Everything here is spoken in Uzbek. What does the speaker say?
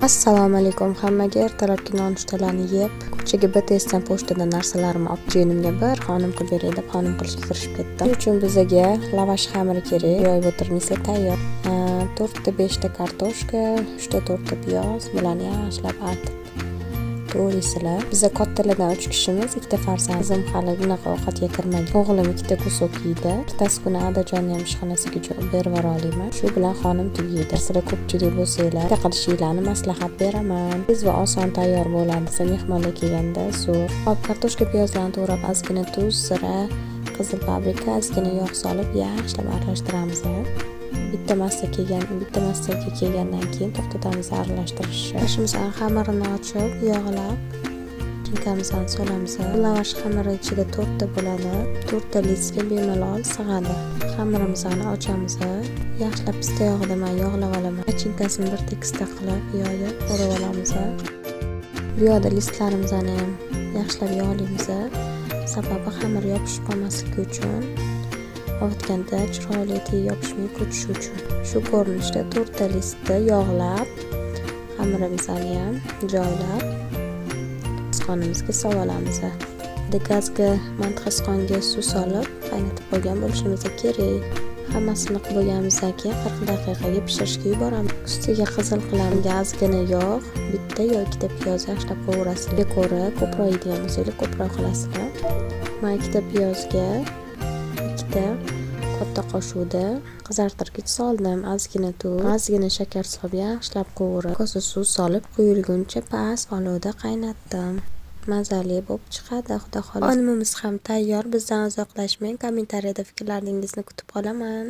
Assalomu alaykum hammaga. Ertalabki nonushtalarni yeb, ko'chaga BTSdan pochtadan narsalarimni olib jiyanimga bir xonim qilib beray deb xonim qilishga kirishib ketdim. Shuning uchun bizga lavash xamiri kerak. Yoyib o'tirmasa tayyor. 4 ta 5 ta kartoshka, 3 ta 4 ta piyoz, bularni yaxshilab artib to'g'raysizlar. Biza kattalardan 3 kishimiz, 2 ta farzand. Qizim hali bunaqa ovqatga kirmagan. O'g'lim 2 ta kusok yeydi. Ertasi kuni Adajon ham ishxonasiga berib yuborayman. Shu bilan xonim tugaydi. Sizlar ko'pchilik bo'lsanglar, bitta qilishinglarni maslahat beraman. Tez va oson tayyor bo'ladi. Siz mehmonlar kelganda zo'r. Hop, kartoshka piyozlarni to'g'rab, ozgina tuz, zira, qizil paprika, ozgina yog' solib yaxshilab aralashtiramiz. Bitta massaga kelgandan keyin to'xtatamiz aralashtirishni. Lavash xamirini ochib, yog'lab, chinkamizni solamiz. Lavash xamiri ichida 4 ta bo'ladi. 4 ta liska bemalol sig'adi. Xamirimizni ochamiz. Yaxshilab pista yog'ida men yog'lab olaman. Chinkasini bir tekisda qilib yoyib, o'rab olamiz. Bu yerda listlarimizni ham yaxshilab yog'laymiz. Sababi xamir yopishib qolmasligi uchun. Ovutganda chiroyli yopishmay ko'chishi uchun. Shu ko'rinishda 4 ta listni yog'lab, xamirimizni ham joylab, qizg'onimizga solamiz. Gazga mantiqasqonga suv solib, qaynatib qo'ygan bo'lishimiz kerak. Hammasini qilib bo'lganimizdan keyin 40 daqiqaga pishirishga yuboramiz. Ustiga qizil qilamiz, ozgina yog', bitta yoki ikkita piyoz yaxshilab qovurasiz. Ko'ra ko'proq yeydigan bo'lsangiz ko'proq qilasizlar. Men 2 ta piyozga katta qoshuvda qizartirgich soldim, ozgina tuz, ozgina shakar solib yaxshilab qovurib, kosa suv solib quyilguncha past olovda qaynatdim. Mazali bo'lib chiqadi, xudo xohlasa. Onimiz ham tayyor. Bizdan uzoqlashmang. Kommentariyada fikrlaringizni kutib qolaman.